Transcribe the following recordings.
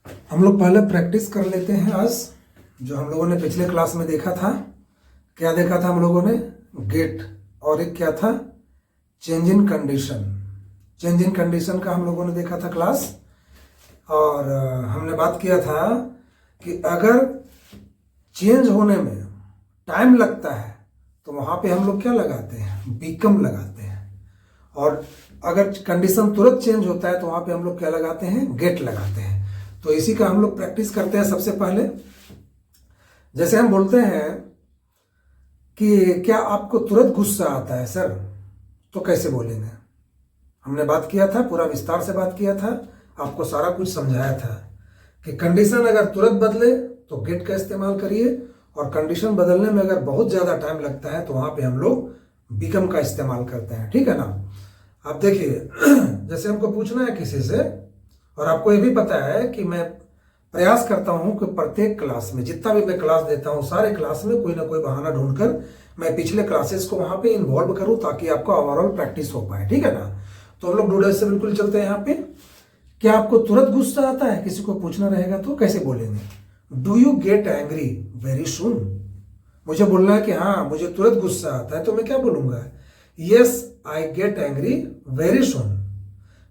हम लोग पहले प्रैक्टिस कर लेते हैं आज जो हम लोगों ने पिछले क्लास में देखा था। क्या देखा था हम लोगों ने? गेट, और एक क्या था? Change in condition. Change in condition का हम लोगों ने देखा था क्लास। और हमने बात किया था कि अगर चेंज होने में टाइम लगता है तो वहाँ पे हम लोग क्या लगाते हैं? बीकम लगाते हैं। और अगर कंडीशन तुरंत चेंज होता है तो वहाँ पे हम लोग क्या लगाते हैं? गेट लगाते हैं। तो इसी का हम लोग प्रैक्टिस करते हैं। सबसे पहले जैसे हम बोलते हैं कि क्या आपको तुरंत गुस्सा आता है सर, तो कैसे बोलेंगे? हमने बात किया था, पूरा विस्तार से बात किया था, आपको सारा कुछ समझाया था कि कंडीशन अगर तुरंत बदले तो गेट का इस्तेमाल करिए, और कंडीशन बदलने में अगर बहुत ज़्यादा टाइम लगता है तो वहाँ पे हम लोग बिकम का इस्तेमाल करते हैं। ठीक है ना? अब देखिए जैसे हमको पूछना है किसी से, और आपको ये भी पता है कि मैं प्रयास करता हूं कि प्रत्येक क्लास में, जितना भी मैं क्लास देता हूं, सारे क्लास में कोई ना कोई बहाना ढूंढकर मैं पिछले क्लासेस को वहां पे इन्वॉल्व करूं ताकि आपको ओवरऑल प्रैक्टिस हो पाए। ठीक है ना? तो हम लोग डूडल से बिल्कुल चलते हैं। यहाँ पे क्या आपको तुरंत गुस्सा आता है? किसी को पूछना रहेगा तो कैसे बोलेंगे? Do you get angry very सून? मुझे बोलना है कि हाँ मुझे तुरंत गुस्सा आता है, तो मैं क्या बोलूंगा? Yes I get angry very सून।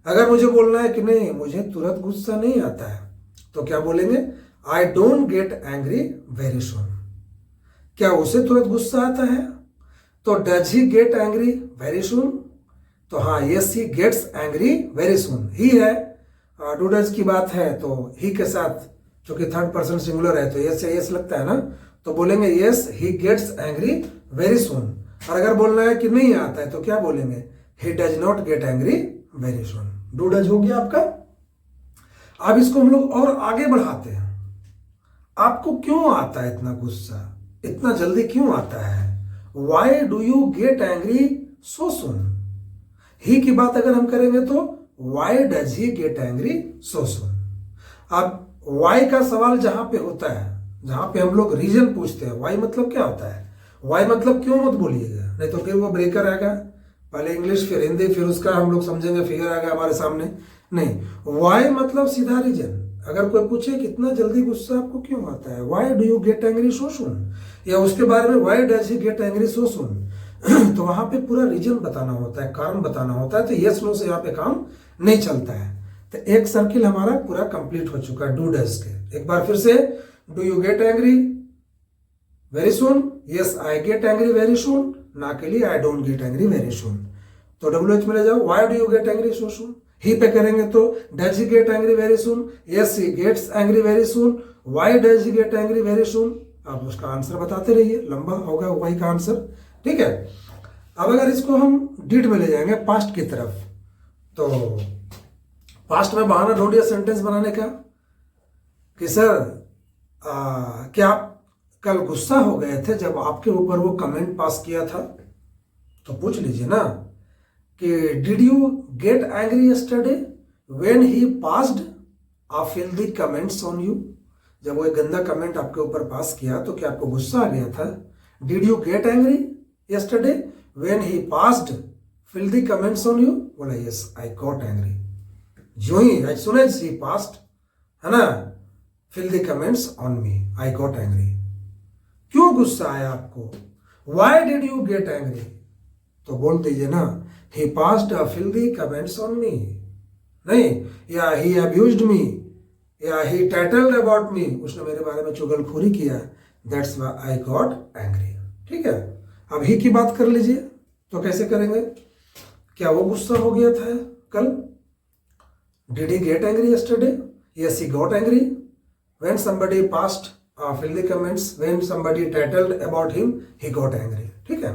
अगर मुझे बोलना है कि नहीं मुझे तुरंत गुस्सा नहीं आता है, तो क्या बोलेंगे? I don't get angry very soon. क्या उसे तुरंत गुस्सा आता है? तो does he get angry very soon? तो हाँ, yes he gets angry very soon. ही है, डूडल्स की बात है तो ही के साथ चूंकि थर्ड पर्सन सिंगुलर है तो यस या यस लगता है ना, तो बोलेंगे yes he gets angry very soon. और अगर बोलना है कि नहीं आता है तो क्या बोलेंगे? ही does not gate angry very soon. Doodles हो गया आपका। अब इसको हम लोग और आगे बढ़ाते हैं। आपको क्यों आता है इतना गुस्सा? इतना जल्दी क्यों आता है? Why do you get angry so soon? He की बात अगर हम करेंगे तो why does he get angry so soon. अब वाई का सवाल जहां पे होता है, जहां पे हम लोग रीजन पूछते हैं, वाई मतलब क्या होता है? वाई मतलब क्यों मत बोलिएगा, नहीं तो फिर वो ब्रेकर आएगा। पहले इंग्लिश फिर हिंदी, फिर उसका हम लोग समझेंगे, फिगर आएगा हमारे सामने। नहीं, वाई मतलब सीधा रीजन। अगर कोई पूछे कितना जल्दी गुस्सा आपको क्यों आता है, why do you get angry so soon, या उसके बारे में why does he get angry so soon, तो वहां पे पूरा रीजन बताना होता है, कारण बताना होता है। तो यस नो से यहाँ पे काम नहीं चलता है। तो एक सर्किल हमारा पूरा कंप्लीट हो चुका है डू डज के। एक बार फिर से, do you get angry very soon? Yes I get angry very soon, ना के लिए I don't get angry very soon. तो WH में ले जाओ, why do you get angry so soon? He पे करेंगे तो does he get angry very soon? Yes he gets angry very soon. Why does he get angry very soon? आप उसका answer बताते रहिए, लंबा होगा वाई का आंसर। ठीक है? अब अगर इसको हम डिड में ले जाएंगे, पास्ट की तरफ, तो पास्ट में बहाना ढूंढिए सेंटेंस बनाने का कि सर क्या आप कल गुस्सा हो गए थे जब आपके ऊपर वो कमेंट पास किया था? तो पूछ लीजिए ना कि did you get angry yesterday when he passed a filthy comments on you? जब वो एक गंदा कमेंट आपके ऊपर पास किया तो क्या आपको गुस्सा आ गया था? Did you get angry yesterday when he passed filthy comments on you? बोला यस आई गॉट एंग्री। जो he as soon as he passed, है ना, filthy comments on me, I got angry. क्यों गुस्सा आया आपको? Why did you get angry? तो बोल दीजिए ना, he passed a filthy comments on me, नहीं, या he abused me, या he tattled about me, उसने मेरे बारे में चुगलखोरी किया, that's why I got angry। ठीक है? अब ही की बात कर लीजिए, तो कैसे करेंगे? क्या वो गुस्सा हो गया था कल? Did he get angry yesterday? Yes, he got angry when somebody passed filthy comments, when somebody tattled about him, he got angry। ठीक है?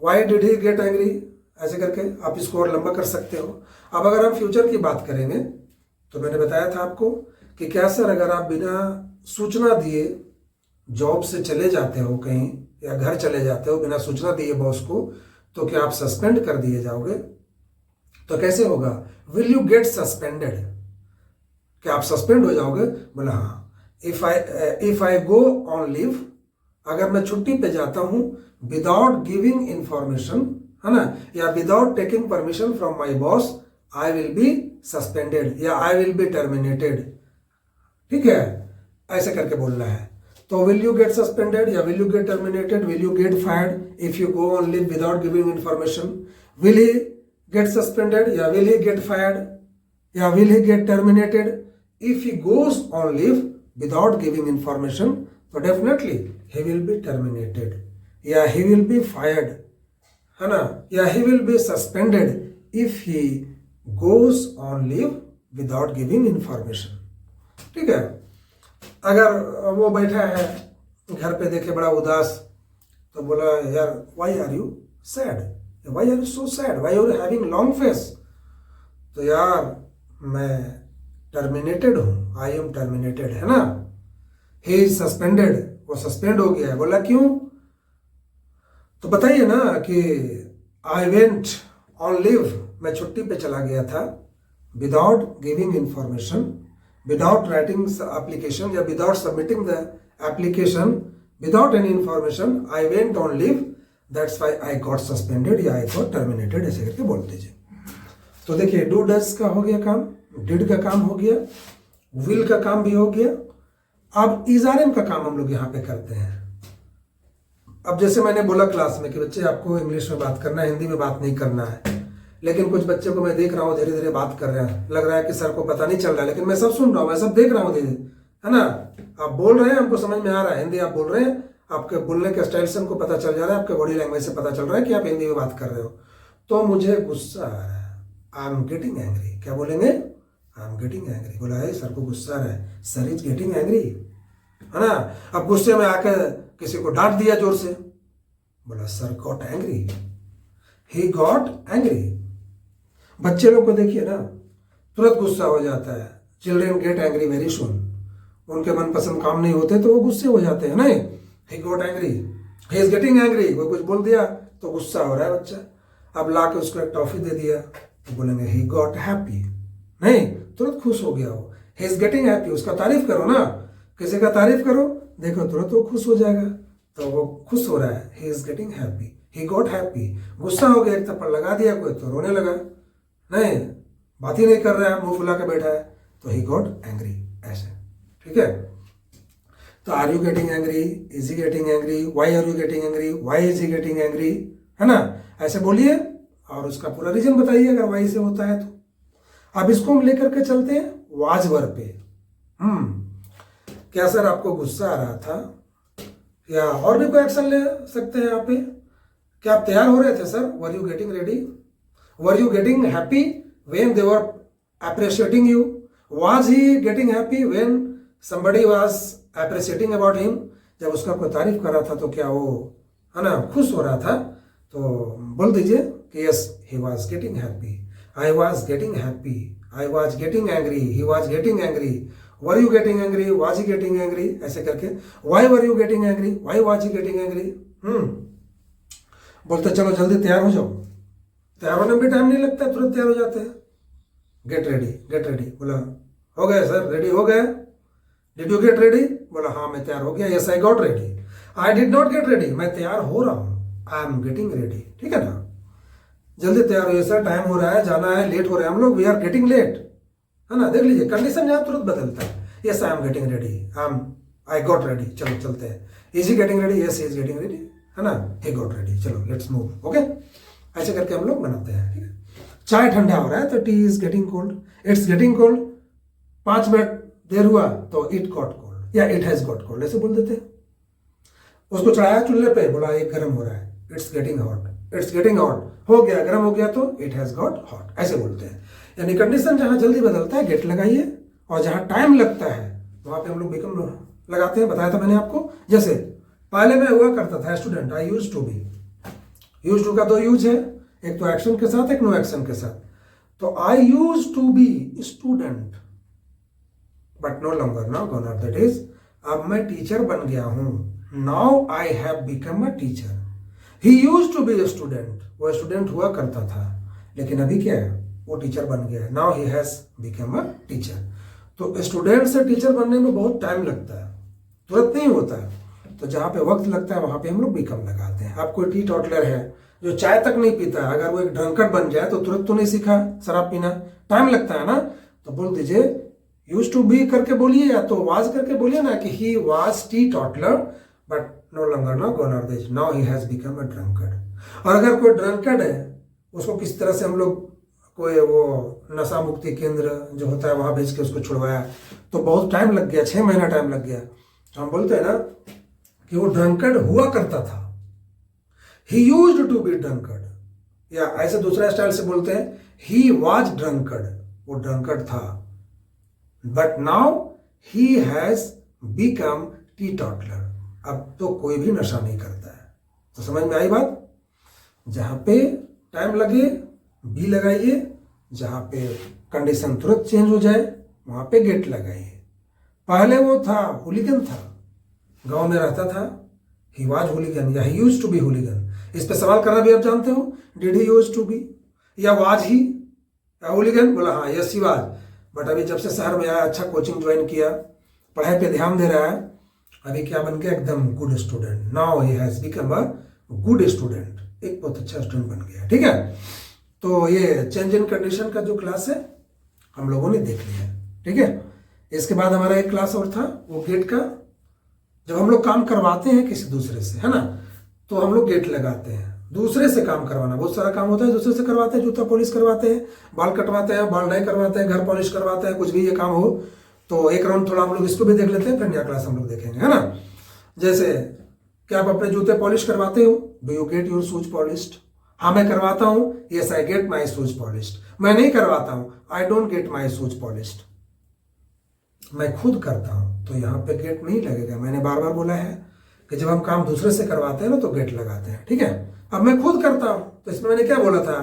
Why did he get angry, ऐसे करके आप इसको और लंबा कर सकते हो। अब अगर हम फ्यूचर की बात करेंगे तो मैंने बताया था आपको कि क्या सर अगर आप बिना सूचना दिए जॉब से चले जाते हो कहीं, या घर चले जाते हो बिना सूचना दिए बॉस को, तो क्या आप सस्पेंड कर दिए जाओगे? तो कैसे होगा? Will you get suspended? क्या आप सस्पेंड हो जाओगे? बोला हाँ। If I go on leave, अगर मैं छुट्टी पे जाता हूं विदाउट गिविंग इंफॉर्मेशन, है ना, या without taking permission from my boss, I will be suspended या आई विल बी टर्मिनेटेड, ठीक है, ऐसे करके बोलना है। तो विल यू गेट सस्पेंडेड या will you get terminated, will you get fired if you go on leave without giving information, will he get suspended या विल ही गेट फायर्ड या will he get terminated if he goes on leave without giving information, तो definitely he will be terminated या he will be fired, है ना, या he will be suspended if he goes on leave without giving information, ठीक है। अगर वो बैठा है घर पे देखे बड़ा उदास, तो बोला यार why are you sad, why are you so sad, why are you having long face, तो यार मैं टर्मिनेटेड हूं, आई एम टर्मिनेटेड, है ना। ही इज सस्पेंडेड, वो सस्पेंड हो गया है, बोला क्यों, तो बताइए ना कि आई वेंट ऑन लीव, मैं छुट्टी पे चला गया था, without giving information, without writing application या without submitting the application, without any information, I went on leave, that's why I got suspended या I got terminated, ऐसे करके बोल दीजिए। तो देखिए डू डज का हो गया काम, डिड का काम हो गया, विल का काम भी हो गया। अब इज़ारम का काम हम लोग यहाँ पे करते हैं। अब जैसे मैंने बोला क्लास में कि बच्चे आपको इंग्लिश में बात करना है, हिंदी में बात नहीं करना है, लेकिन कुछ बच्चे को मैं देख रहा हूँ धीरे धीरे बात कर रहे हैं, लग रहा है कि सर को पता नहीं चल रहा है, लेकिन मैं सब सुन रहा हूँ, मैं सब देख रहा हूँ धीरे, है ना। आप बोल रहे हैं, हमको समझ में आ रहा है, हिंदी आप बोल रहे हैं, आपके बोलने के स्टाइल से हमको पता चल जा रहा है, आपके बॉडी लैंग्वेज से पता चल रहा है कि आप हिंदी में बात कर रहे हो। तो मुझे गुस्सा आ रहा है, आई एम गेटिंग एंग्री, क्या बोलेंगे, आई एम गेटिंग एंग्री, बोला है सर को गुस्सा आ रहा है, सर इज गेटिंग एंग्री, है ना। अब गुस्से में आकर किसी को डांट दिया जोर से, बोला sir got angry, he got angry. बच्चे लोग को देखिए ना, तुरंत गुस्सा हो जाता है, चिल्ड्रेन गेट एंग्री वेरी सून, उनके मनपसंद काम नहीं होते तो वो गुस्से हो जाते हैं, नहीं, he got angry, he is getting angry, कोई कुछ बोल दिया तो गुस्सा हो रहा है बच्चा, अब ला के उसको एक टॉफी दे दिया तो बोलेंगे ही गॉट हैप्पी, नहीं, तुरंत खुश हो गया वो, ही इज गेटिंग हैप्पी, उसका तारीफ करो ना, किसी का तारीफ करो, देखो तुरंत वो खुश हो जाएगा, तो वो खुश हो रहा है, he is getting happy, he got happy. गुस्सा हो गया, एक थप्पड़ लगा दिया कोई तो रोने लगा, नहीं, बात ही नहीं कर रहा है, मुंह फुला के बैठा है, तो ही गॉट एंग्री, ऐसे, ठीक है। तो are you getting angry, is he getting angry, why are you getting angry, why is he getting angry, है ना, ऐसे बोलिए और उसका पूरा रीजन बताइए अगर वाई से होता है तो। अब इसको हम लेकर के चलते हैं वाज वर्ब पे। क्या सर आपको गुस्सा आ रहा था, या और भी कोई एक्शन ले सकते हैं यहाँ पे, क्या आप तैयार हो रहे थे sir, were you getting ready, were you getting happy when they were appreciating you, was he getting happy when somebody was appreciating about him, जब उसका कोई तारीफ कर रहा था तो क्या वो, है ना, खुश हो रहा था, तो बोल दीजिए कि yes he was getting happy, I was getting happy, I was getting angry, he was getting angry, were you getting angry, was he getting angry, ऐसे करके why were you getting angry, why was he getting angry, बोलते चलो जल्दी तैयार हो जाओ, तैयार होने में भी टाइम नहीं लगता, तुरंत तैयार हो जाते हैं। गेट रेडी, गेट रेडी, बोला हो गया सर, रेडी हो गया, डिड यू गेट रेडी, बोला हाँ मैं तैयार हो गया, yes I got ready, I did not get ready, मैं तैयार हो रहा हूँ, आई एम गेटिंग रेडी, ठीक है ना। जल्दी तैयार हो सर, टाइम हो रहा है, जाना है, लेट हो रहे हैं हम लोग, वी आर गेटिंग लेट, है ना। देख लीजिए कंडीशन यहाँ तुरंत बदलता है, yes I am getting ready, I got ready, चलो चलते हैं, is he getting ready, yes is getting ready, है ना, ही गॉट रेडी, चलो लेट्स मूव, ओके, ऐसे करके हम लोग बनाते हैं, ठीक है। चाय ठंडा हो रहा है तो tea is getting cold, it's getting cold, 5 minute देर हुआ तो इट गॉट कोल्ड या इट हैज गॉट कोल्ड, ऐसे बोल देते हैं। उसको चढ़ाया चूल्हे पे, बोला एक गर्म हो रहा है, it's getting hot, it's getting hot, हो गया गर्म हो गया तो इट हैज गॉट हॉट, ऐसे बोलते हैं। यानी कंडीशन जहां जल्दी बदलता है गेट लगाइए, और जहां टाइम लगता है वहां पे हम लोग बिकम लगाते हैं, बताया था मैंने आपको। जैसे पहले मैं हुआ करता था student, I used to be, use to का 2 यूज है, एक तो एक्शन के साथ, एक नो एक्शन के साथ। तो I use to be student but no longer now gone, that is अब मैं टीचर बन गया हूं, now I have become a teacher. He use to be student, वो स्टूडेंट हुआ करता था, लेकिन अभी क्या है, वो टीचर बन गया है, now he has become a teacher. तो स्टूडेंट से टीचर बनने में बहुत टाइम लगता है, तुरंत नहीं होता है। तो जहाँ पे वक्त लगता है वहाँ पे हम लोग बिकम लगाते हैं। आप कोई टी टॉटलर है, जो चाय तक नहीं पीता, अगर वो एक ड्रंकर्ड बन जाए तो तुरंत तो नहीं सीखा शराब पीना, टाइम लगता है ना। तो बोल दीजिए यूज टू बी करके बोलिए या तो वाज करके बोलिए ना कि he was teetotaller but no longer no goner this now he has become a drunkard. और अगर कोई ड्रंकर्ड है उसको किस तरह से हम लोग कोई वो नशा मुक्ति केंद्र जो होता है वहां भेज के उसको छुड़वाया, तो बहुत टाइम लग गया, 6 महीना टाइम लग गया। तो हम बोलते हैं ना कि वो ड्रंकर्ड हुआ करता था, he used to be drunkard, या ऐसे दूसरा स्टाइल से बोलते हैं ही वाज ड्रंकर्ड, वो ड्रंकर्ड था, but now he has become teetotaller, अब तो कोई भी नशा नहीं करता है। तो समझ में आई बात? जहां पे टाइम लगे भी लगाइए, जहां पे कंडीशन तुरंत चेंज हो जाए वहां पे गेट लगाइए। पहले वो था हुलिगन था, गांव में रहता था, ही वाज हुलिगन या he used to be hooligan. इस पे सवाल करना भी आप जानते हो, did he used to be या वाज ही हुलिगन? बोला हाँ यस ही वाज। बट अभी जब से शहर में आया, अच्छा कोचिंग ज्वाइन किया, पढ़ाई पे ध्यान दे रहा है, अभी क्या बन गया? एकदम good student. Now he has become a good student, एक बहुत अच्छा स्टूडेंट बन गया। ठीक है, तो ये चेंज इन कंडीशन का जो क्लास है हम लोगों ने देख लिया। ठीक है, इसके बाद हमारा एक क्लास और था वो गेट का। जब हम लोग काम करवाते हैं किसी दूसरे से, है ना, तो हम लोग गेट लगाते हैं। दूसरे से काम करवाना, बहुत सारा काम होता है दूसरे से करवाते हैं, जूता पॉलिश करवाते हैं, बाल कटवाते हैं, बाल डाई करवाते हैं, घर पॉलिश करवाते हैं, कुछ भी ये काम हो। तो एक राउंड थोड़ा हम लोग इसको भी देख लेते हैं, फिर नया क्लास हम लोग देखेंगे, है ना। जैसे क्या आप अपने जूते पॉलिश करवाते हो? Do you get your shoes polished? हाँ मैं करवाता हूं, yes I get my shoes polished. मैं नहीं करवाता हूं, आई don't get my shoes polished. मैं खुद करता हूं तो यहां पे गेट नहीं लगेगा। मैंने बार बार बोला है कि जब हम काम दूसरे से करवाते हैं ना तो गेट लगाते हैं। ठीक है, अब मैं खुद करता हूं तो इसमें मैंने क्या बोला था?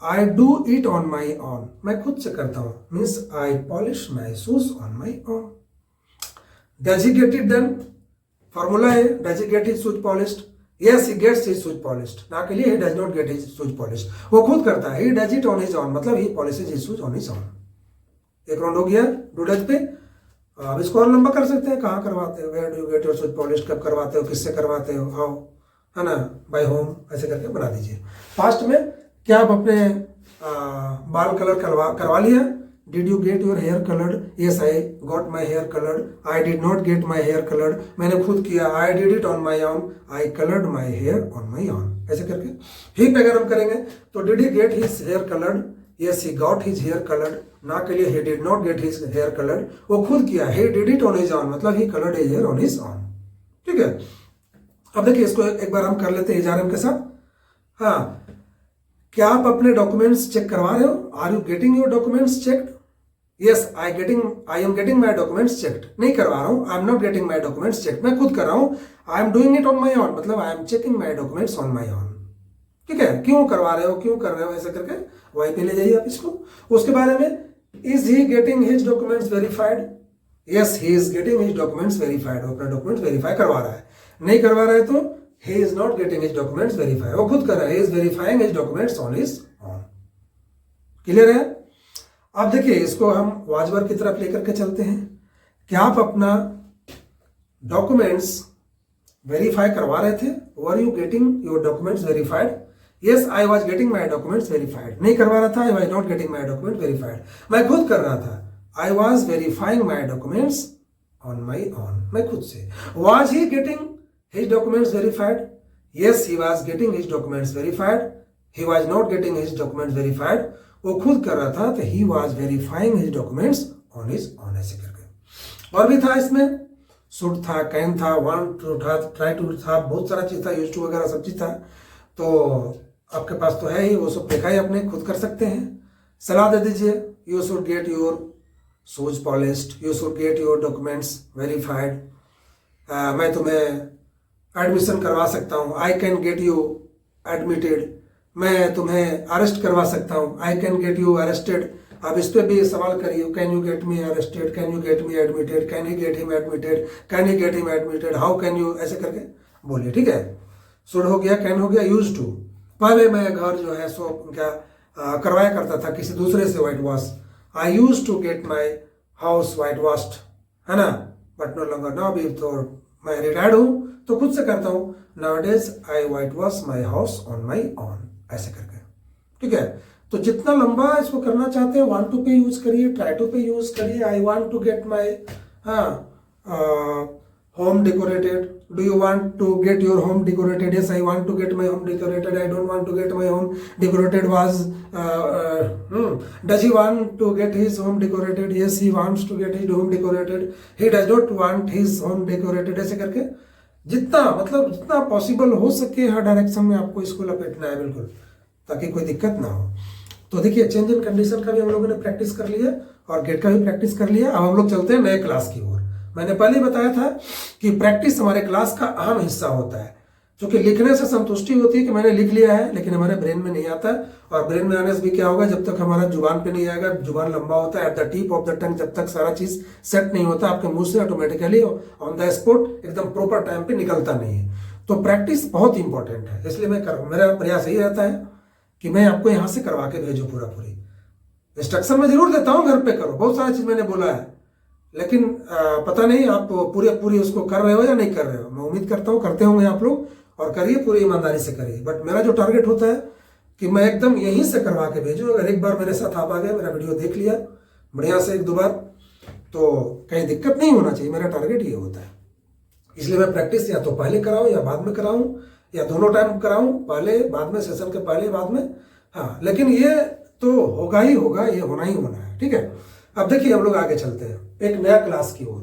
I do it on my own, मैं खुद से करता हूं, means I polish my shoes on my own. Does he get it done? Formula है, does he get his shoes polished? Yes he gets his shoes polished. ना के लिए he does not get his shoes polished, वो खुद करता है, he does it on his own, मतलब he polishes his shoes on his own. एक round हो गया डू डज पे। अब इसको और लंबा कर सकते हैं, कहाँ करवाते हो, where do you get your shoes polished, कब करवाते हो, किससे करवाते हो, हाउ, है ना, बाय होम, ऐसे करके बना दीजिए। फास्ट में क्या आप अपने बाल कलर करवा लिया? Did you get your hair coloured? Yes I got my hair coloured. I did not get my hair coloured, मैंने खुद किया, I did it on my own, I coloured my hair on my own. ऐसे करके ही पे अगर हम करेंगे तो did he get his hair coloured? Yes he got his hair coloured. ना के लिए he did not get his hair coloured, वो खुद किया, he did it on his own, मतलब he coloured his hair on his own. ठीक है, अब देखिए इसको एक बार हम कर लेते हैं एचआरएम के साथ। हाँ, क्या आप अपने डॉक्यूमेंट्स चेक करवा रहे हो? Are you getting your documents checked? Yes I am getting my documents checked. नहीं करवा रहा हूं, I am not getting my documents checked, मैं खुद कर रहा हूं, I am doing it on my own, मतलब I am checking my documents on my own. ठीक है, क्यों करवा रहे हो, क्यों कर रहे हो, ऐसे करके वहीं पे ले जाइए आप इसको। उसके बारे में is he getting his documents verified? Yes he is getting his documents verified, वो अपना डॉक्यूमेंट्स वेरीफाई करवा रहा है। नहीं करवा रहा है तो he is not getting his documents verified, वो खुद कर रहा है, he is verifying his documents on his own। Clear है? अब देखिए इसको हम वाजवर की तरफ लेकर के चलते हैं। क्या आप अपना डॉक्यूमेंट्स वेरीफाई करवा रहे थे? Were you getting your documents verified? Yes I was getting my documents verified. नहीं करवा रहा था, I was not getting my document verified, मैं खुद कर रहा था, I was verifying my documents on my own, मैं खुद से। Was he getting his documents verified? Yes he was getting his documents verified, he was not getting his documents verified, वो खुद कर रहा था तो he was verifying his documents on his own। ऐसे करके और भी था इसमें, should था, can था, want to था, try to था, बहुत सारा चीज था, used to वगैरह सब चीज था। तो आपके पास तो है ही, वो सब देखा ही अपने, खुद कर सकते हैं। सलाह दे दीजिए, you should get your shoes polished, you should get your documents verified, मैं तुम्हें एडमिशन करवा सकता हूँ, I can get you admitted, मैं तुम्हें अरेस्ट करवा सकता हूँ, I can get you arrested. अब इस पे भी सवाल करिए, can you get me arrested, can you get me admitted, can you get him admitted, can you get him admitted, how can you, ऐसे करके बोलिए। ठीक है, शुड हो गया, कैन हो गया, यूज टू। पहले मैं घर जो है सो क्या करवाया करता था किसी दूसरे से white wash, I use to get my house white washed, है ना, बट नो लॉन्गर नाउ। अभी तो मैं रिटायर्ड हूँ तो खुद से करता हूँ। Nowadays I white wash my house on my own, ऐसे करके, ठीक है। तो जितना लंबा इसको करना चाहते हैं, वांट टू पे यूज करिए, ट्राई टू पे यूज करिए, I want to get my home decorated. Do you want to get your home decorated? Yes, I want to get my home decorated. I don't want to get my home decorated. Does he want to get his home decorated? Yes, he wants to get his home decorated. He does not want his home decorated. ऐसे करके जितना मतलब जितना possible हो सके हर direction में आपको इसको लपेटना है, बिल्कुल, ताकि कोई दिक्कत ना हो। तो देखिए, चेंज इन कंडीशन का भी हम लोगों ने प्रैक्टिस कर लिया और गेट का भी प्रैक्टिस कर लिया। अब हम लोग चलते हैं नए क्लास की ओर। मैंने पहले ही बताया था कि प्रैक्टिस हमारे क्लास का अहम हिस्सा होता है, क्योंकि लिखने से संतुष्टि होती है कि मैंने लिख लिया है, लेकिन हमारे ब्रेन में नहीं आता। और ब्रेन में आने से भी क्या होगा, जब तक हमारा जुबान पे नहीं आएगा, जुबान लंबा होता है, at the tip of the tongue, जब तक सारा चीज सेट नहीं होता आपके मुंह से ऑटोमेटिकली ऑन द स्पॉट एकदम प्रॉपर टाइम पे निकलता नहीं है। तो प्रैक्टिस बहुत इंपॉर्टेंट है, इसलिए मेरा प्रयास यही रहता है कि मैं आपको यहाँ से करवा के भेजूँ। पूरी इंस्ट्रक्शन में जरूर देता हूँ, घर पे करो, बहुत सारी चीज मैंने बोला है, लेकिन पता नहीं आप पूरी उसको कर रहे हो या नहीं कर रहे हो। मैं उम्मीद करता हूँ करते होंगे आप लोग, और करिए, पूरी ईमानदारी से करिए। बट मेरा जो टारगेट होता है कि मैं एकदम यहीं से करवा के भेजूँ। अगर एक बार मेरे साथ आप आ गए, मेरा वीडियो देख लिया बढ़िया से एक दो बार, तो कहीं दिक्कत नहीं होना चाहिए। मेरा टारगेट ये होता है, इसलिए मैं प्रैक्टिस या तो पहले कराऊँ या बाद में कराऊँ, या दोनों टाइम कराऊँ, पहले बाद में, सेशन के पहले बाद में। हाँ, लेकिन ये तो होगा ही होगा, ये होना ही होना है, ठीक है। अब देखिए, हम लोग आगे चलते हैं एक नया क्लास की ओर।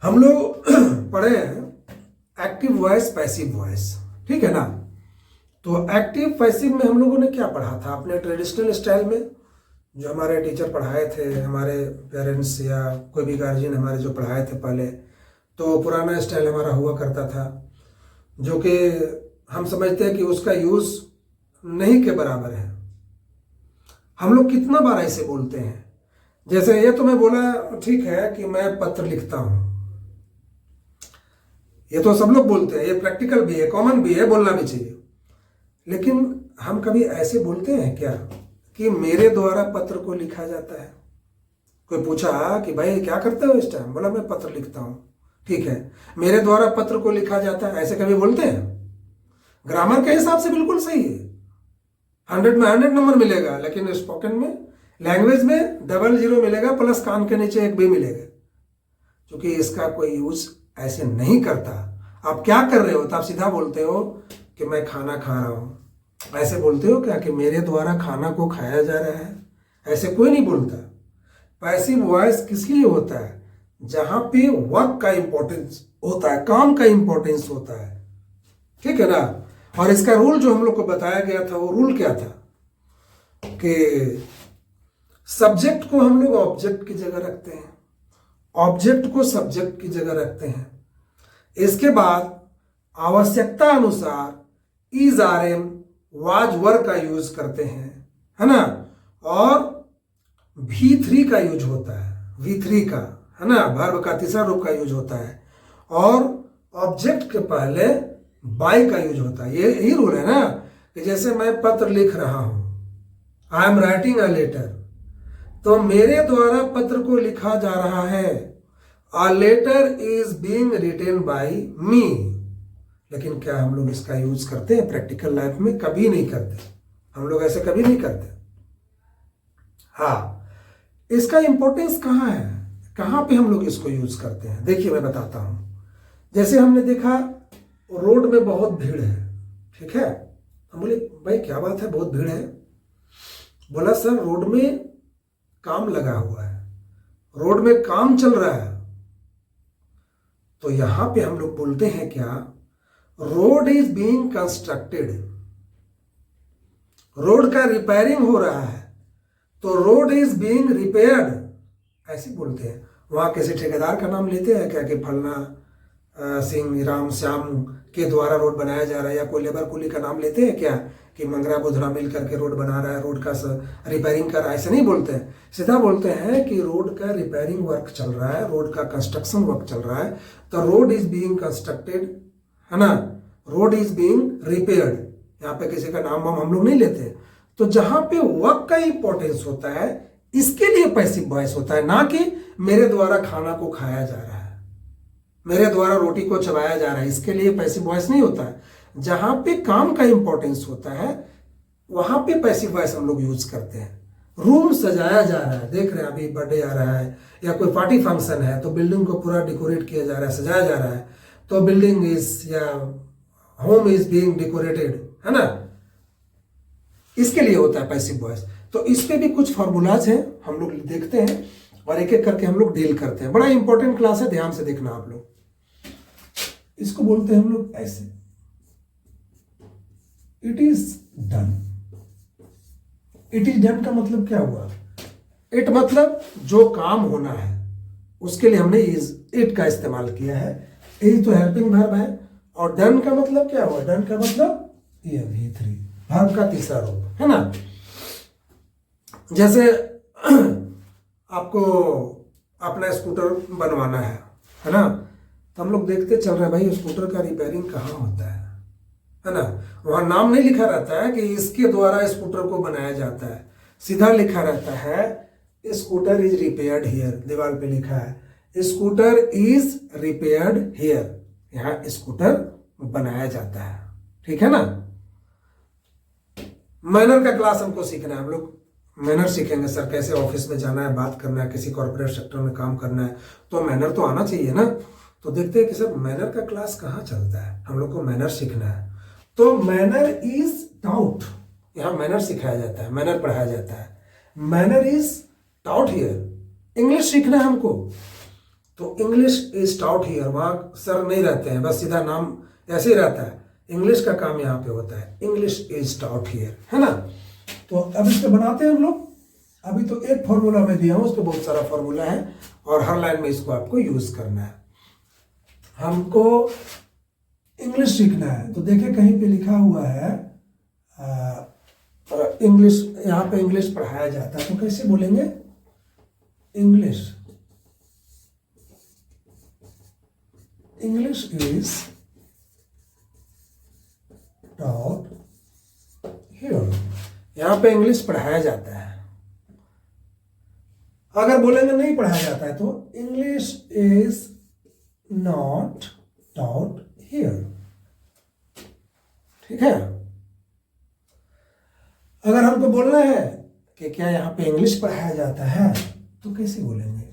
हम लोग पढ़े हैं एक्टिव वॉइस, पैसिव वॉइस, ठीक है ना। तो एक्टिव पैसिव में हम लोगों ने क्या पढ़ा था अपने ट्रेडिशनल स्टाइल में, जो हमारे टीचर पढ़ाए थे, हमारे पेरेंट्स या कोई भी गार्जियन हमारे जो पढ़ाए थे पहले। तो पुराना स्टाइल हमारा हुआ करता था, जो कि हम समझते हैं कि उसका यूज नहीं के बराबर है। हम लोग कितना बार ऐसे बोलते हैं, जैसे ये तो मैं बोला ठीक है कि मैं पत्र लिखता हूं, ये तो सब लोग बोलते हैं, ये प्रैक्टिकल भी है, कॉमन भी है, बोलना भी चाहिए। लेकिन हम कभी ऐसे बोलते हैं क्या कि मेरे द्वारा पत्र को लिखा जाता है? कोई पूछा कि भाई क्या करते हो इस टाइम, बोला मैं पत्र लिखता हूं, ठीक है, मेरे द्वारा पत्र को लिखा जाता है, ऐसे कभी बोलते हैं? ग्रामर के हिसाब से बिल्कुल सही है, 100 में 100 नंबर मिलेगा, लेकिन स्पोकन में, लैंग्वेज में 00 मिलेगा, प्लस कान के नीचे एक भी मिलेगा, क्योंकि इसका कोई यूज ऐसे नहीं करता। आप क्या कर रहे हो, तो आप सीधा बोलते हो कि मैं खाना खा रहा हूं। ऐसे बोलते हो क्या कि मेरे द्वारा खाना को खाया जा रहा है? ऐसे कोई नहीं बोलता। पैसिव वॉइस किस लिए होता है? जहां पे वर्क का इंपॉर्टेंस होता है, काम का इंपॉर्टेंस होता है, ठीक है ना। और इसका रूल जो हम लोग को बताया गया था, वो रूल क्या था कि सब्जेक्ट को हम लोग ऑब्जेक्ट की जगह रखते हैं, ऑब्जेक्ट को सब्जेक्ट की जगह रखते हैं। इसके बाद आवश्यकता अनुसार इज, आर, एम, वाज, वर का यूज करते हैं, है ना। और V3 का यूज होता है, V3 का, है ना, वर्ब का तीसरा रूप का यूज होता है। और ऑब्जेक्ट के पहले बाय का यूज होता है। ये यही रूल है ना, कि जैसे मैं पत्र लिख रहा हूं, I am writing a letter, तो मेरे द्वारा पत्र को लिखा जा रहा है, a letter is being written by me. लेकिन क्या हम लोग इसका यूज करते हैं प्रैक्टिकल लाइफ में? कभी नहीं करते, हम लोग ऐसे कभी नहीं करते। हाँ, इसका इंपॉर्टेंस कहाँ है, कहाँ पे हम लोग इसको यूज करते हैं? देखिए मैं बताता हूं। जैसे हमने देखा रोड में बहुत भीड़ है, ठीक है, हम बोले भाई क्या बात है, बहुत भीड़ है। बोला सर रोड में काम लगा हुआ है, रोड में काम चल रहा है। तो यहां पे हम लोग बोलते हैं क्या, road is being constructed, road का रिपेयरिंग हो रहा है, तो रोड इज बीइंग रिपेयर्ड, ऐसे बोलते हैं। वहां किसी ठेकेदार का नाम लेते हैं क्या कि फलना सिंह, राम, श्याम के द्वारा रोड बनाया जा रहा है, या कोई लेबर कुली का नाम लेते हैं क्या कि मंगरा बुधरा मिल करके रोड बना रहा है, रोड का रिपेयरिंग कर रहा है? ऐसे नहीं बोलते हैं, सीधा बोलते हैं कि रोड का रिपेयरिंग वर्क चल रहा है, रोड का कंस्ट्रक्शन वर्क चल रहा है, तो रोड इज बीइंग कंस्ट्रक्टेड, है ना, रोड इज बीइंग रिपेयर्ड। यहाँ पे किसी का नाम वाम हम लोग नहीं लेते। तो जहां पे वर्क का इंपॉर्टेंस होता है, इसके लिए पैसिव वॉइस होता है, ना कि मेरे द्वारा खाना को खाया जा रहा है। मेरे द्वारा रोटी को चबाया जा रहा है, इसके लिए पैसिव वॉइस नहीं होता है। जहां पे काम का इंपॉर्टेंस होता है वहां पे पैसिव वॉइस हम लोग यूज करते हैं। रूम सजाया जा रहा है, देख रहे हैं अभी बर्थडे आ रहा है या कोई पार्टी फंक्शन है तो बिल्डिंग को पूरा डेकोरेट किया जा रहा है, सजाया जा रहा है, तो बिल्डिंग इज या होम इज बीइंग डेकोरेटेड, है ना, इसके लिए होता है पैसिव वॉइस। तो इस पे भी कुछ फॉर्मूलाज हैं, हम लोग देखते हैं और एक एक करके हम लोग डील करते हैं। बड़ा इंपॉर्टेंट क्लास है, ध्यान से देखना आप लोग। इसको बोलते हैं हम लोग ऐसे, it is done. It is done का मतलब क्या हुआ? इट मतलब जो काम होना है उसके लिए हमने इट का इस्तेमाल किया है। इज तो हेल्पिंग वर्ब है और डन का मतलब क्या हुआ? डन का मतलब ये V3 वर्ब का तीसरा रूप, है ना। जैसे आपको अपना स्कूटर बनवाना है ना, तो हम लोग देखते चल रहे हैं भाई स्कूटर का रिपेयरिंग कहाँ होता है ना। वहां नाम नहीं लिखा रहता है कि इसके द्वारा स्कूटर को बनाया जाता है, सीधा लिखा रहता है स्कूटर इज रिपेयर्ड हियर, दीवार पे लिखा है स्कूटर इज रिपेयर्ड हियर, यहाँ स्कूटर बनाया जाता है, ठीक है ना। मैनर का क्लास हमको सीखना है, हम लोग मैनर सीखेंगे सर, कैसे ऑफिस में जाना है, बात करना है, किसी कॉर्पोरेट सेक्टर में काम करना है, तो मैनर तो आना चाहिए ना। तो देखते हैं कि सर मैनर का क्लास कहाँ चलता है, हम लोग को मैनर सीखना है। तो मैनर इज टाउट, यहाँ मैनर सिखाया जाता है, मैनर पढ़ाया जाता है। Manner is taut here, English सीखना है हमको, तो इंग्लिश इज टाउट हियर, वहां सर नहीं रहते हैं, बस सीधा नाम ऐसे ही रहता है, इंग्लिश का काम यहाँ पे होता है, इंग्लिश इज टाउट हियर, है ना। तो अब इस पे बनाते हैं हम लोग। अभी तो एक फॉर्मूला मैं दिया हूं, उस पर बहुत सारा फॉर्मूला है और हर लाइन में इसको आपको यूज करना है। हमको इंग्लिश सीखना है, तो देखिए कहीं पे लिखा हुआ है इंग्लिश, यहाँ पे इंग्लिश पढ़ाया जाता है, तो कैसे बोलेंगे? इंग्लिश इज टॉट हियर, यहाँ पे इंग्लिश पढ़ाया जाता है। अगर बोलेंगे नहीं पढ़ाया जाता है तो English is not taught here, ठीक है। अगर हमको बोलना है कि क्या यहाँ पे इंग्लिश पढ़ाया जाता है तो कैसे बोलेंगे?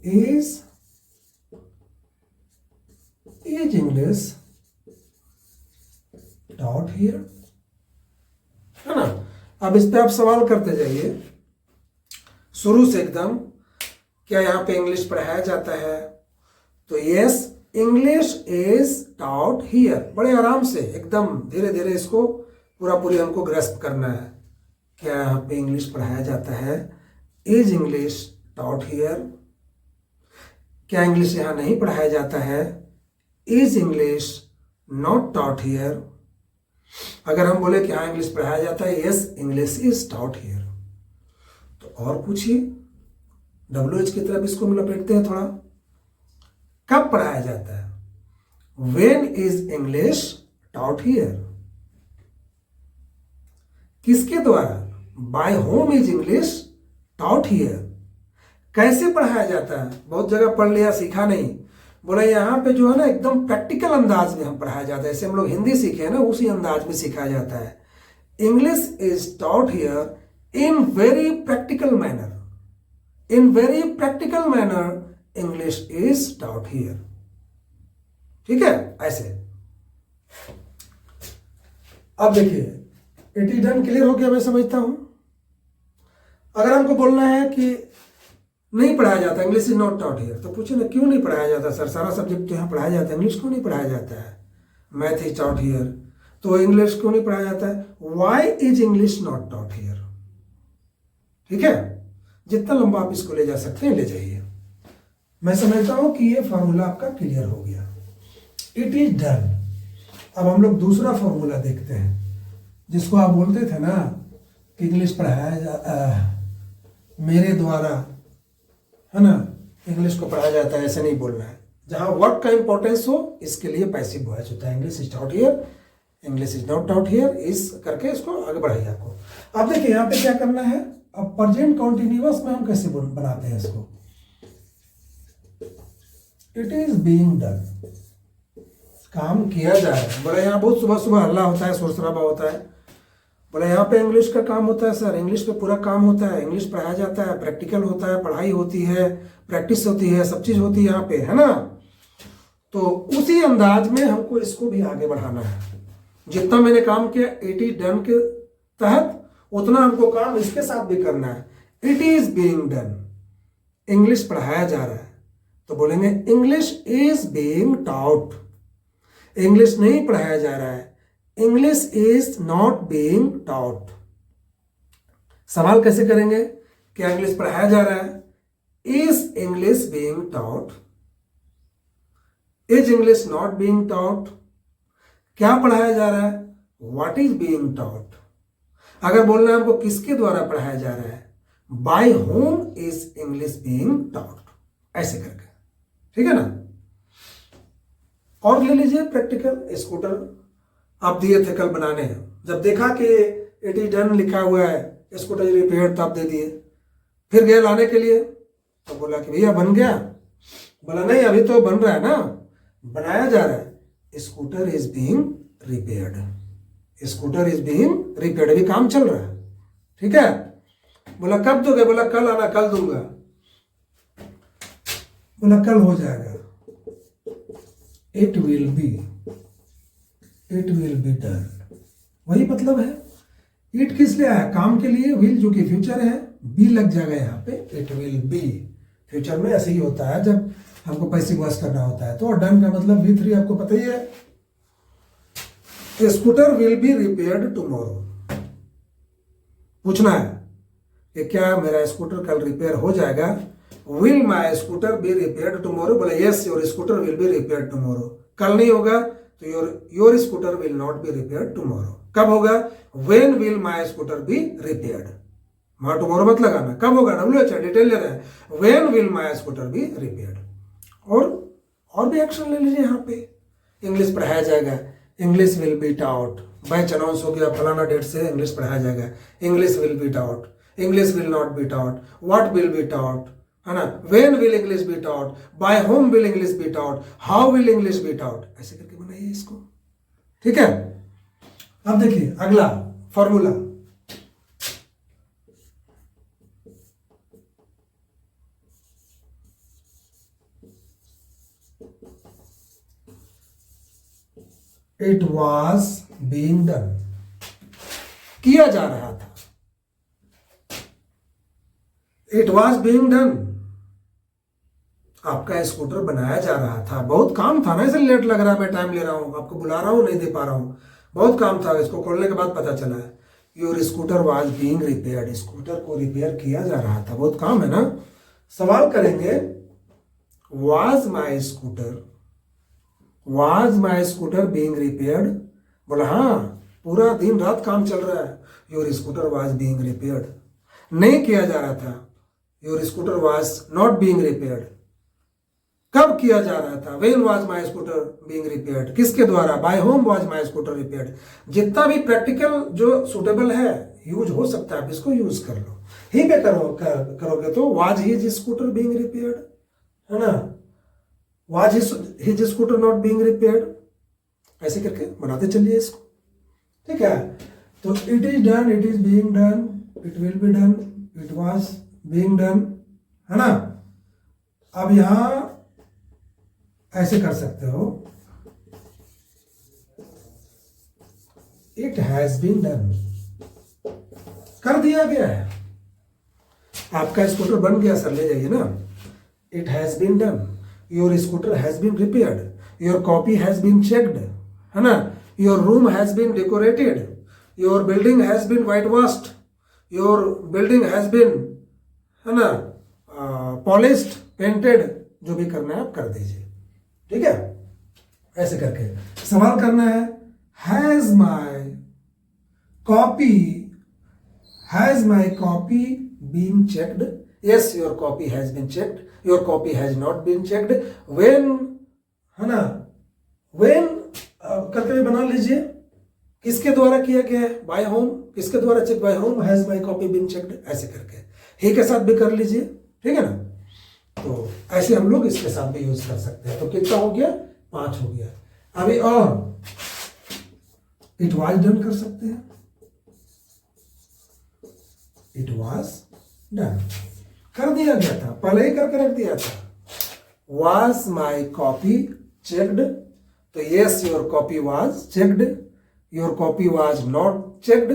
इज इंग्लिश टॉट हियर, है ना। अब इस पे आप सवाल करते जाइए शुरू से एकदम, क्या यहाँ पे इंग्लिश पढ़ाया जाता है? तो yes, English is taught here. बड़े आराम से एकदम धीरे धीरे इसको पूरी हमको ग्रस्प करना है। क्या यहाँ पे इंग्लिश पढ़ाया जाता है? Is English taught here. क्या इंग्लिश यहाँ नहीं पढ़ाया जाता है? Is English not taught here. अगर हम बोले कि हाँ इंग्लिश पढ़ाया जाता है, yes English is taught here, तो और पूछिए, WH की तरफ इसको लपेटते हैं थोड़ा। कब पढ़ाया जाता है? When is English taught here? किसके द्वारा? By whom is English taught here? कैसे पढ़ाया जाता है? बहुत जगह पढ़ लिया, सीखा नहीं। बोला यहाँ पे जो है ना एकदम प्रैक्टिकल अंदाज में हम पढ़ाया जाता है, जैसे हम लोग हिंदी सीखे हैं ना उसी अंदाज में सिखाया जाता है। English is taught here in very practical manner, in very practical manner English is taught here, ठीक है। ऐसे अब देखिए, इट इज डन क्लियर हो गया, मैं समझता हूं। अगर हमको बोलना है कि नहीं पढ़ाया जाता, English is not taught here, तो पूछे ना क्यों नहीं पढ़ाया जाता सर, सारा सब्जेक्ट तो यहाँ पढ़ाया जाता है, इंग्लिश क्यों नहीं पढ़ाया जाता है? मैथ इज टॉट हियर, तो इंग्लिश क्यों नहीं पढ़ाया जाता है? Why is English not taught here, ठीक है। जितना लंबा आप इसको ले जा सकते हैं ले जाइए। मैं समझता हूं कि ये फॉर्मूला आपका क्लियर हो गया। It is done. अब हम लोग दूसरा फॉर्मूला देखते हैं, जिसको आप बोलते थे ना कि इंग्लिश पढ़ाया मेरे द्वारा, है ना, इंग्लिश को पढ़ाया जाता है, ऐसे नहीं बोलना है। जहां वर्ड का इंपॉर्टेंस हो इसके लिए पैसिव वॉइस होता है। English is taught here, English is not taught here, इस करके इसको आगे बढ़ाइए आपको। अब देखिए यहाँ पे क्या करना है। अब प्रेजेंट कॉन्टिन्यूअस में हम कैसे बनाते हैं इसको? इट इज बीइंग डन, काम किया जा रहा है। बोला यहाँ बहुत सुबह सुबह हल्ला होता है, शोर शराबा होता है। बोला यहाँ पे इंग्लिश का काम होता है सर, इंग्लिश पे पूरा काम होता है, इंग्लिश पढ़ाया जाता है, प्रैक्टिकल होता है, पढ़ाई होती है, प्रैक्टिस होती है, सब चीज़ होती है यहाँ पे, है ना। तो उसी अंदाज में हमको इसको भी आगे बढ़ाना है। जितना मैंने काम किया इट इज डन के तहत, उतना हमको काम इसके साथ भी करना है। It is being done, English पढ़ाया जा रहा है, तो बोलेंगे English is being taught. English नहीं पढ़ाया जा रहा है, English is not being taught. सवाल कैसे करेंगे? क्या इंग्लिश पढ़ाया जा रहा है? Is English being taught? Is English not being taught? क्या पढ़ाया जा रहा है? What is being taught? अगर बोलना है हमको किसके द्वारा पढ़ाया जा रहा है, by whom is English being taught, ऐसे करके, ठीक है ना। और ले लीजिए प्रैक्टिकल। स्कूटर आप दिए थे कल बनाने, जब देखा कि इट इज डन लिखा हुआ है, स्कूटर रिपेयर, तब दे दिए। फिर गए लाने के लिए, तो बोला कि भैया बन गया। बोला नहीं, अभी तो बन रहा है ना, बनाया जा रहा है। Scooter is being repaired, scooter is being repaired, अभी काम चल रहा है, ठीक है। बोला कब दोगे? बोला कल आना, कल दूंगा। बोला कल हो जाएगा। इट विल बी डन, वही मतलब है। इट किस लिए आया? काम के लिए। विल जो कि फ्यूचर है, बी लग जाएगा यहाँ पे, इट विल बी। फ्यूचर में ऐसे ही होता है जब हमको पैसिव वॉइस करना होता है। तो डन का मतलब V3 आपको पता ही है। Scooter will be repaired tomorrow, पूछना है कि क्या मेरा स्कूटर कल रिपेयर हो जाएगा। Will my scooter be repaired tomorrow? बोले yes, your scooter will be repaired tomorrow. कल नहीं होगा तो your scooter will not be repaired tomorrow. कब होगा? When will my scooter be repaired. वहां टुमारो मत लगाना, कब होगा? WH डिटेल ले रहे हैं। When will my scooter be repaired. और भी एक्शन ले लीजिए। यहाँ पे इंग्लिश पढ़ाया जाएगा, English will be taught. Batch announce हो गया, फलाना डेट से इंग्लिश पढ़ाया जाएगा, English will be taught, English will not be taught, what will be taught, है ना। When will English be taught, by whom will English be taught, how will English be taught, ऐसे करके बनाइए इसको, ठीक है। अब देखिए अगला formula. It was being done, किया जा रहा था। इट वॉज बीइंग डन, आपका स्कूटर बनाया जा रहा था। बहुत काम था ना, इसलिए लेट लग रहा है, मैं टाइम ले रहा हूं, आपको बुला रहा हूं, नहीं दे पा रहा हूं। बहुत काम था, इसको खोलने के बाद पता चला है। Your scooter was being repaired, scooter को रिपेयर किया जा रहा था। बहुत काम है ना। सवाल करेंगे was my scooter being repaired? बोला हाँ, पूरा दिन रात काम चल रहा है। Your scooter was being repaired. नहीं किया जा रहा था, your scooter was not being repaired. कब किया जा रहा था? When was my scooter being repaired, किसके द्वारा? By whom was my scooter repaired. जितना भी प्रैक्टिकल जो सुटेबल है, यूज हो सकता है, आप इसको यूज कर लो। ही पे करोगे तो was his scooter being repaired, है ना। Was his scooter not being repaired, ऐसे करके बनाते चलिए इसको, ठीक है। तो it is done, it is being done, it will be done, it was being done, है ना। अब यहां ऐसे कर सकते हो, इट हैज बीन डन, कर दिया गया है। आपका स्कूटर बन गया सर, ले जाइए ना। It has been done, your scooter has been repaired, your copy has been checked, है ना। Your room has been decorated, your building has been white washed, your building has been, है ना, polished, painted. जो भी करना है आप कर दीजिए, ठीक है। ऐसे करके सवाल करना है, has my copy been checked? Yes, your copy has been checked, your copy has not been checked. When, है ना, व्हेन करके भी बना लीजिए। किसके द्वारा किया गया है? By whom. किसके द्वारा check? By whom. Has my copy been checked, ऐसे करके ही के साथ भी कर लीजिए, ठीक है ना। तो ऐसे हम लोग इसके साथ भी यूज कर सकते हैं। तो कितना हो गया, 5 हो गया। अभी और इट वाज डन कर सकते हैं, इट वाज डन कर दिया गया था, पहले ही करके रख दिया था। Was my copy checked? तो yes, your copy was checked. Your copy was not checked.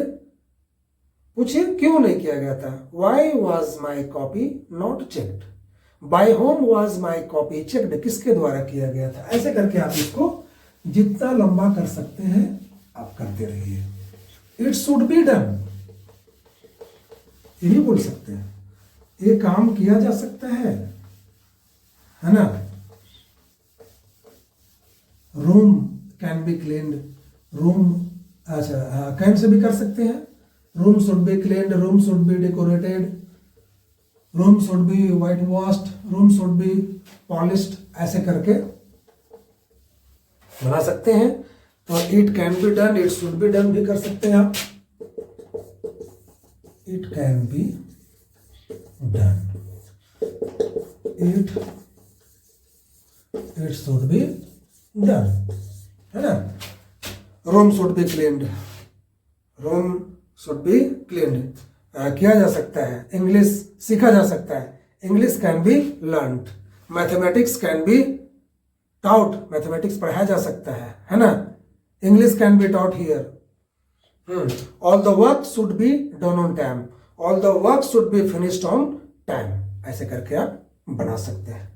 पूछिए क्यों नहीं किया गया था? Why was my copy not checked? By whom was my copy checked? किसके द्वारा किया गया था? ऐसे करके आप इसको जितना लंबा कर सकते हैं आप करते रहिए। It should be done, ये भी बोल सकते हैं, ये काम किया जा सकता है ना। Room can be cleaned, room अच्छा कैन से भी कर सकते हैं। Room should be cleaned, room should be decorated, room should be white washed, room should be polished, ऐसे करके बना सकते हैं। तो it can be done, it should be done भी कर सकते हैं आप। It can be done, it should be done, है ना। Room should be cleaned, room should be cleaned किया जा सकता है। इंग्लिश सीखा जा सकता है, English can be learned. Mathematics can be taught, mathematics पढ़ाया जा सकता है ना। English can be taught here. All the work should be done on time, all the work should be finished on time, ऐसे करके आप बना सकते हैं।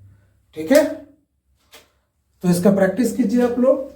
ठीक है, तो इसका प्रैक्टिस कीजिए आप लोग।